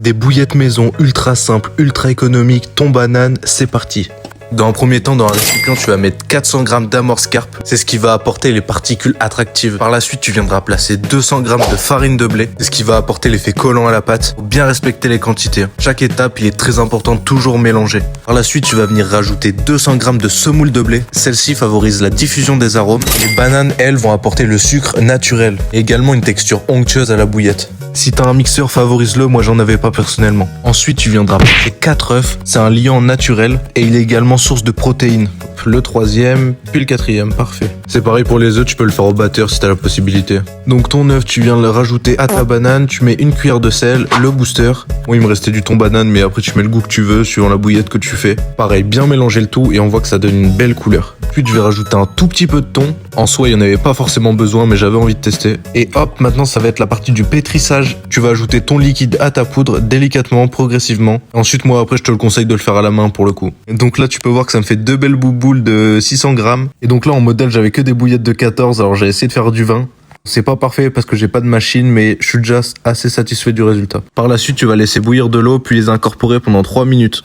Des bouillettes maison ultra simples, ultra économiques, ton banane, c'est parti. Dans un premier temps, dans un récipient, tu vas mettre 400 g d'amorce carpe. C'est ce qui va apporter les particules attractives. Par la suite, tu viendras placer 200 g de farine de blé. C'est ce qui va apporter l'effet collant à la pâte. Faut bien respecter les quantités. Chaque étape, il est très important de toujours mélanger. Par la suite, tu vas venir rajouter 200 g de semoule de blé. Celle-ci favorise la diffusion des arômes. Les bananes, elles, vont apporter le sucre naturel. Et également une texture onctueuse à la bouillette. Si t'as un mixeur, favorise-le, moi j'en avais pas personnellement. Ensuite, tu viendras placer 4 œufs, c'est un liant naturel et il est également source de protéines. Le troisième, puis le quatrième, parfait. C'est pareil pour les œufs, tu peux le faire au batteur si t'as la possibilité. Donc ton œuf, tu viens le rajouter à ta banane, tu mets une cuillère de sel, le booster. Bon, il me restait du thon banane, mais après tu mets le goût que tu veux suivant la bouillette que tu fais. Pareil, bien mélanger le tout et on voit que ça donne une belle couleur. Puis tu vas rajouter un tout petit peu de thon. En soi, il n'y en avait pas forcément besoin, mais j'avais envie de tester. Et hop, maintenant ça va être la partie du pétrissage. Tu vas ajouter ton liquide à ta poudre délicatement, progressivement. Ensuite, moi après, je te le conseille de le faire à la main pour le coup. Et donc là, tu peux voir que ça me fait deux belles bouboules de 600 grammes. Et donc là, en modèle, j'avais que des bouillettes de 14, alors j'ai essayé de faire du 20. C'est pas parfait parce que j'ai pas de machine, mais je suis déjà assez satisfait du résultat. Par la suite, tu vas laisser bouillir de l'eau, puis les incorporer pendant 3 minutes.